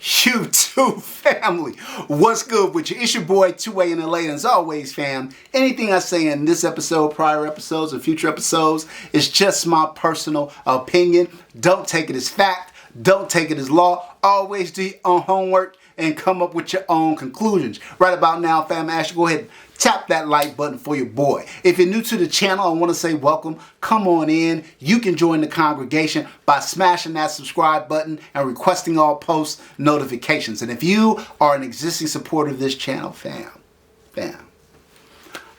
YouTube family, what's good with you? It's your boy 2A in LA, and as always, fam, anything I say in this episode, prior episodes, or future episodes is just my personal opinion. Don't take it as fact. Don't take it as law. Always do your own homework and come up with your own conclusions. Right about now, fam, I ask you go ahead and tap that like button for your boy. If you're new to the channel, I want to say welcome. Come on in. You can join the congregation by smashing that subscribe button and requesting all post notifications. And if you are an existing supporter of this channel, fam,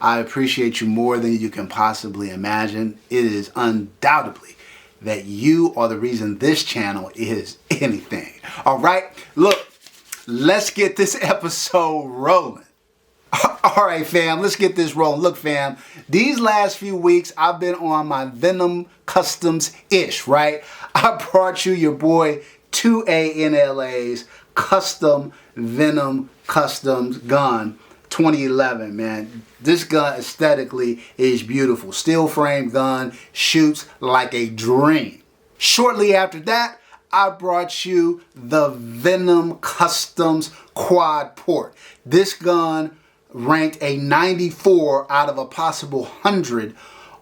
I appreciate you more than you can possibly imagine. It is undoubtedly that you are the reason this channel is anything. All right, look, let's get this episode rolling. All right, fam, let's get this rolling. Look, fam, these last few weeks, I've been on my Venom Customs-ish, right? I brought you your boy 2A in LA's custom Venom Customs gun 2011, man. This gun aesthetically is beautiful. Steel frame gun, shoots like a dream. Shortly after that, I brought you the Venom Customs Quad-Port. This gun ranked a 94 out of a possible 100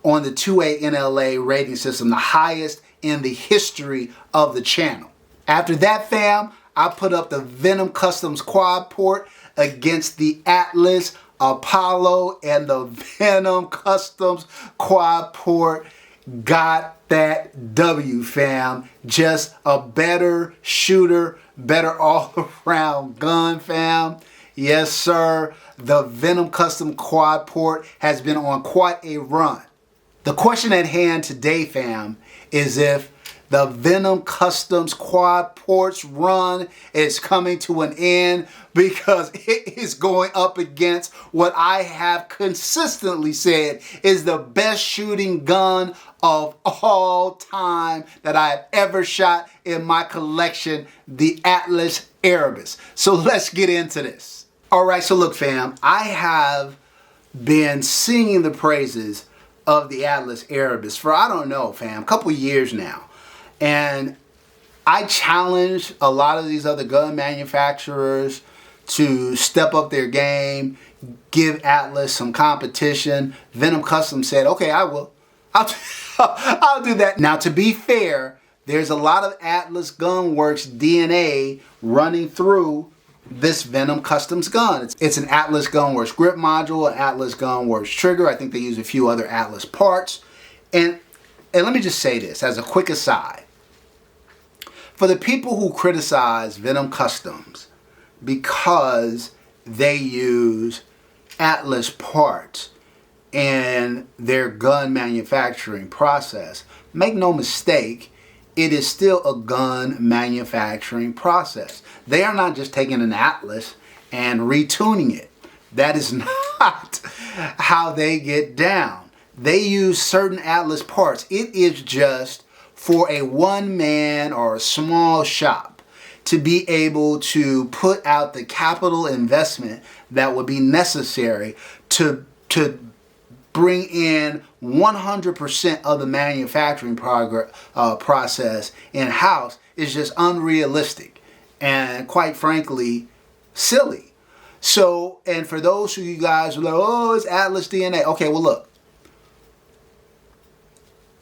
on the 2A NLA rating system, the highest in the history of the channel. After that, fam, I put up the Venom Customs Quad-Port against the Atlas Apollo, and the Venom Customs Quad-Port got that W, fam. Just a better shooter, better all-around gun, fam. Yes, sir. The Venom Custom Quad-Port has been on quite a run. The question at hand today, fam, is if the Venom Customs Quad-Port's run is coming to an end, because it is going up against what I have consistently said is the best shooting gun of all time that I have ever shot in my collection, the Atlas Erebus. So let's get into this. All right, so look, fam, I have been singing the praises of the Atlas Erebus for, I don't know, fam, a couple years now. And I challenge a lot of these other gun manufacturers to step up their game, give Atlas some competition. Venom Custom said, okay, I will. I'll do that. Now, to be fair, there's a lot of Atlas Gunworks DNA running through this Venom Customs gun. It's an Atlas Gunworks grip module, an Atlas Gunworks trigger. I think they use a few other Atlas parts. And let me just say this as a quick aside. For the people who criticize Venom Customs because they use Atlas parts in their gun manufacturing process, make no mistake, it is still a gun manufacturing process. They are not just taking an Atlas and retuning it. That is not how they get down. They use certain Atlas parts. It is just for a one-man or a small shop to be able to put out the capital investment that would be necessary to bring in 100% of the manufacturing process in-house is just unrealistic and, quite frankly, silly. So, and for those of you guys who are like, oh, it's Atlas DNA. Okay, well, look.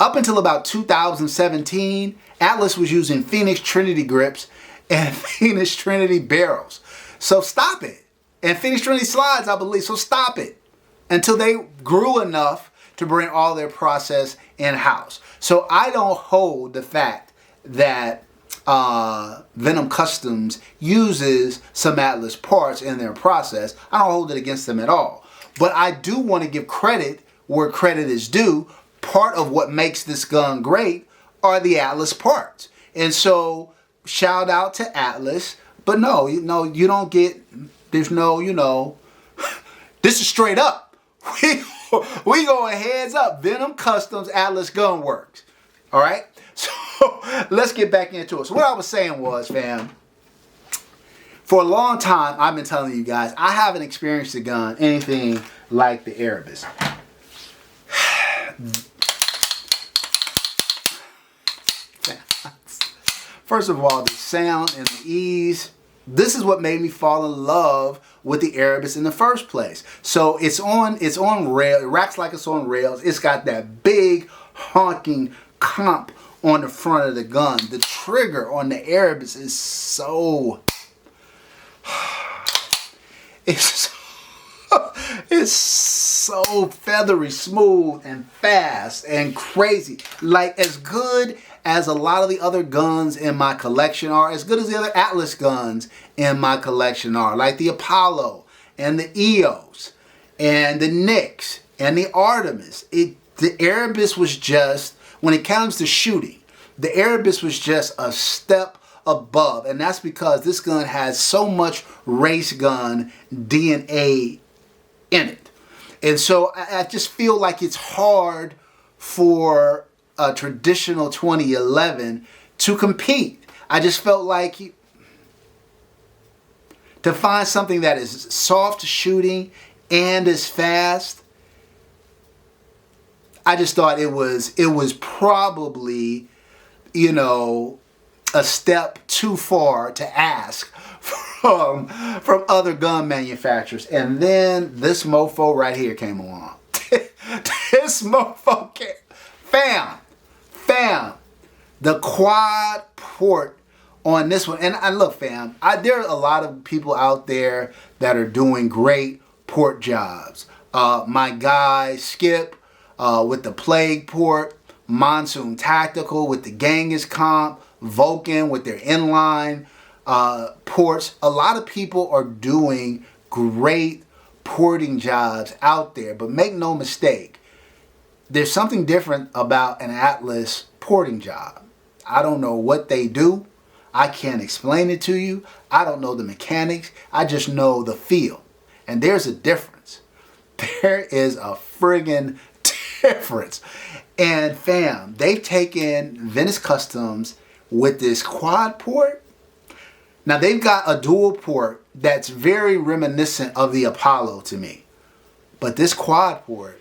Up until about 2017, Atlas was using Phoenix Trinity grips and Phoenix Trinity barrels. So stop it. And Phoenix Trinity slides, I believe. So stop it until they grew enough to bring all their process in-house. So I don't hold the fact that Venom Customs uses some Atlas parts in their process. I don't hold it against them at all. But I do want to give credit where credit is due. Part of what makes this gun great are the Atlas parts. And so, shout out to Atlas. But no, you don't get, there's no, this is straight up. We going heads up. Venom Customs, Atlas Gunworks. All right? So, let's get back into it. So, what I was saying was, fam, for a long time, I've been telling you guys, I haven't experienced a gun anything like the Erebus. First of all, the sound and the ease This is what made me fall in love with the Erebus in the first place. So it's on rail. It racks like it's on rails. It's got that big honking comp on the front of the gun. The trigger on the Erebus is so it's so feathery, smooth, and fast and crazy. Like as good as a lot of the other guns in my collection are, as good as the other Atlas guns in my collection are, like the Apollo and the EOS and the Nyx and the Artemis. The Erebus was just, when it comes to shooting, the Erebus was just a step above. And that's because this gun has so much race gun DNA in it. And so I just feel like it's hard for a traditional 2011 to compete. I just felt like to find something that is soft shooting and is fast, I just thought it was probably, you know, a step too far to ask from other gun manufacturers. And then this mofo right here came along. This mofo came. Fam, the Quad-Port on this one. And look, fam, there are a lot of people out there that are doing great port jobs. My guy Skip with the Plague Port, Monsoon Tactical with the Genghis Comp, Vulcan with their inline ports. A lot of people are doing great porting jobs out there, but make no mistake, there's something different about an Atlas porting job. I don't know what they do. I can't explain it to you. I don't know the mechanics. I just know the feel. And there's a difference. There is a friggin' difference. And fam, they've taken Venom Customs with this Quad-Port. Now they've got a dual port that's very reminiscent of the Apollo to me. But this Quad-Port,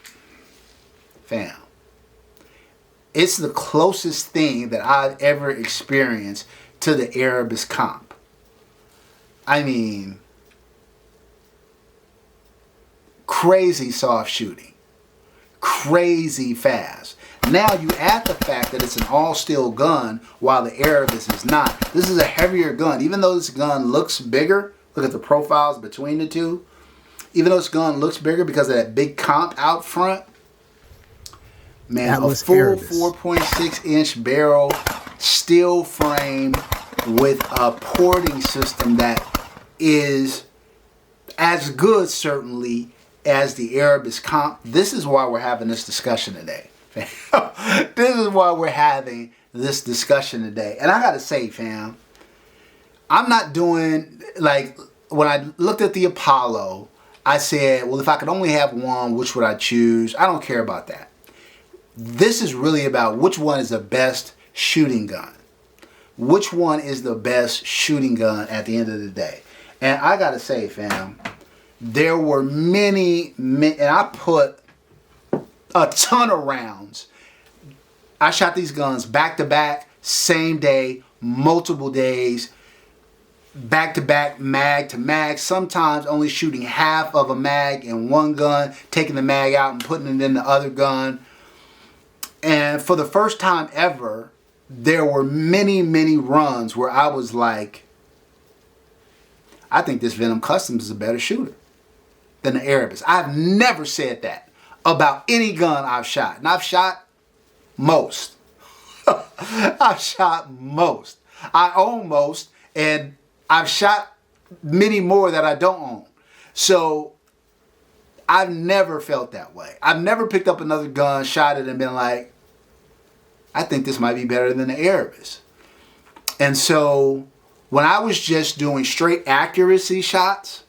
fam, it's the closest thing that I've ever experienced to the Erebus comp. I mean, crazy soft shooting, crazy fast. Now you add the fact that it's an all-steel gun while the Erebus is not. This is a heavier gun. Even though this gun looks bigger, look at the profiles between the two. Even though this gun looks bigger because of that big comp out front, man, Atlas a full Erebus. 4.6-inch barrel, steel frame with a porting system that is as good, certainly, as the Erebus comp. This is why we're having this discussion today. This is why we're having this discussion today. And I gotta say, fam, I'm not doing, like, when I looked at the Apollo, I said, well, if I could only have one, which would I choose? I don't care about that. This is really about which one is the best shooting gun. Which one is the best shooting gun at the end of the day? And I gotta say, fam, there were many, and I put a ton of rounds. I shot these guns back to back, same day, multiple days, back to back, mag to mag, sometimes only shooting half of a mag in one gun, taking the mag out and putting it in the other gun. And for the first time ever, there were many, many runs where I was like, I think this Venom Customs is a better shooter than the Erebus. I've never said that about any gun I've shot. And I've shot most. I've shot most. I own most, and I've shot many more that I don't own. So I've never felt that way. I've never picked up another gun, shot it, and been like, I think this might be better than the Erebus. And so when I was just doing straight accuracy shots,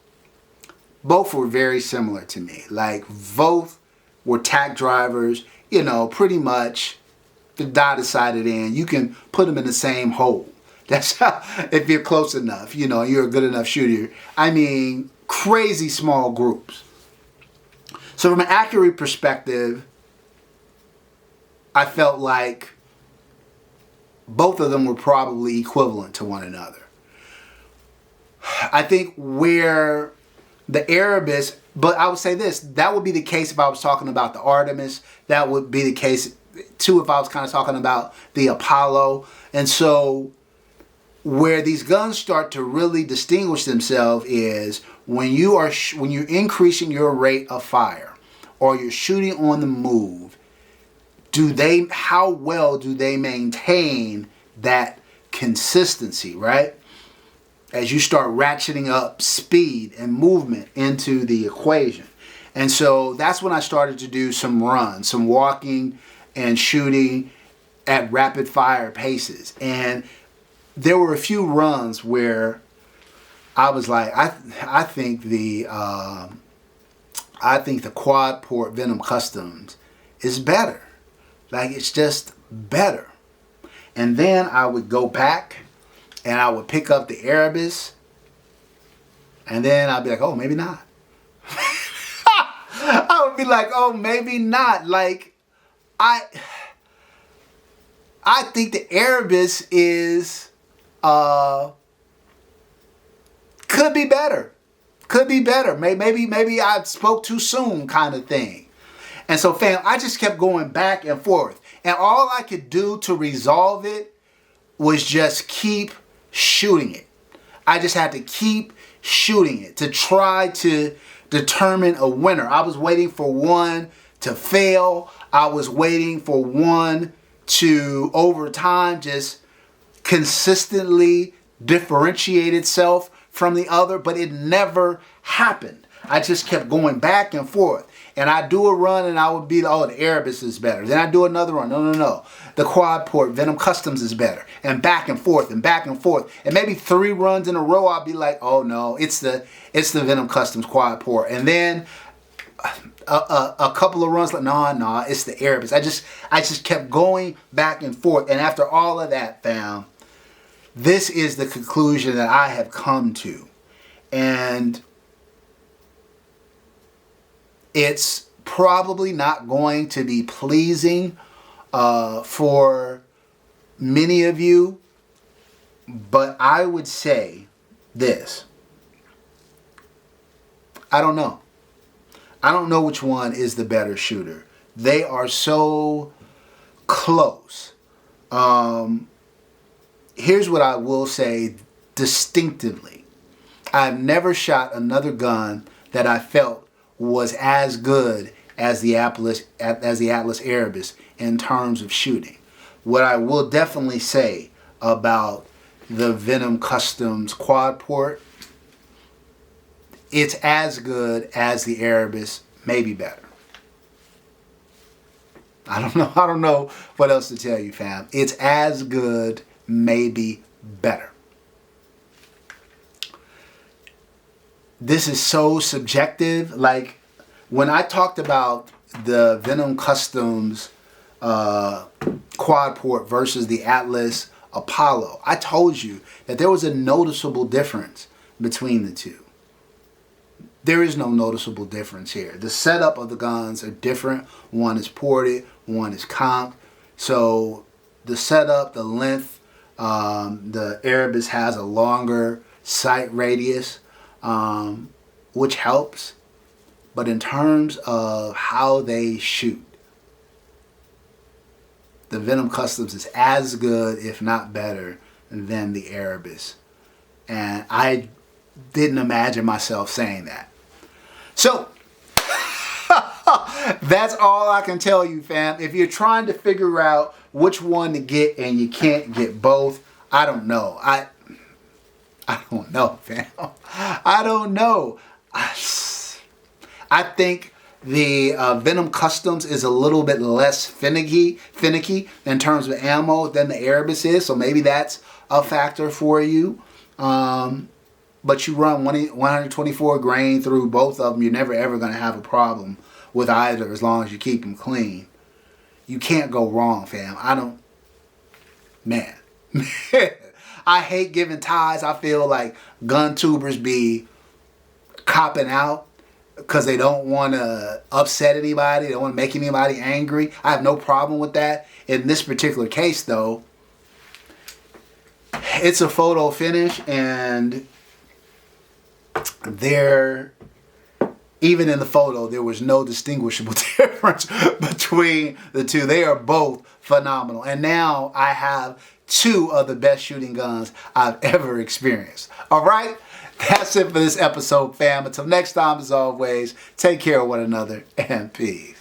both were very similar to me. Like, both were tack drivers, you know, pretty much the dot sighted in. You can put them in the same hole. That's how, if you're close enough, you know, you're a good enough shooter. I mean, crazy small groups. So from an accuracy perspective, I felt like both of them were probably equivalent to one another. I think where the Erebus, but I would say this, that would be the case if I was talking about the Artemis. That would be the case too if I was kind of talking about the Apollo. And so where these guns start to really distinguish themselves is when you're increasing your rate of fire or you're shooting on the move. How well do they maintain that consistency, right? As you start ratcheting up speed and movement into the equation. And so that's when I started to do some runs, some walking and shooting at rapid fire paces. And there were a few runs where I was like, I think the Quad-Port Venom Customs is better. Like, it's just better. And then I would go back and I would pick up the Erebus, and then I'd be like, oh, maybe not. I would be like, oh, maybe not. Like, I think the Erebus is could be better. Could be better. Maybe I spoke too soon, kind of thing. And so, fam, I just kept going back and forth. And all I could do to resolve it was just keep shooting it. I just had to keep shooting it to try to determine a winner. I was waiting for one to fail. I was waiting for one to, over time, just consistently differentiate itself from the other, but it never happened. I just kept going back and forth. And I'd do a run and I would be, oh, the Erebus is better. Then I'd do another run. No. The Quad-Port Venom Customs is better. And back and forth and back and forth. And maybe 3 runs in a row, I'd be like, oh no, it's the Venom Customs Quad-Port. And then a couple of runs, like, no, it's the Erebus. I just kept going back and forth. And after all of that, fam, this is the conclusion that I have come to. And it's probably not going to be pleasing for many of you, but I would say this. I don't know. I don't know which one is the better shooter. They are so close. Here's what I will say distinctively. I've never shot another gun that I felt was as good as the Atlas Erebus in terms of shooting. What I will definitely say about the Venom Customs Quad-Port, it's as good as the Erebus, maybe better. I don't know what else to tell you, fam. It's as good, maybe better. This is so subjective. Like, when I talked about the Venom Customs Quad-Port versus the Atlas Apollo, I told you that there was a noticeable difference between the two. There is no noticeable difference here. The setup of the guns are different. One is ported, one is comped. So the setup, the length, the Erebus has a longer sight radius, which helps. But in terms of how they shoot, the Venom Customs is as good, if not better, than the Erebus. And I didn't imagine myself saying that. So, that's all I can tell you, fam. If you're trying to figure out which one to get and you can't get both, I don't know. I don't know, fam. I don't know. I think the Venom Customs is a little bit less finicky in terms of ammo than the Erebus is, so maybe that's a factor for you. But you run 124 grain through both of them, you're never ever going to have a problem with either as long as you keep them clean. You can't go wrong, fam. I hate giving ties. I feel like gun tubers be copping out because they don't want to upset anybody. They don't want to make anybody angry. I have no problem with that. In this particular case, though, it's a photo finish, and even in the photo, there was no distinguishable difference between the two. They are both phenomenal. And now I have two of the best shooting guns I've ever experienced. All right? That's it for this episode, fam. Until next time, as always, take care of one another and peace.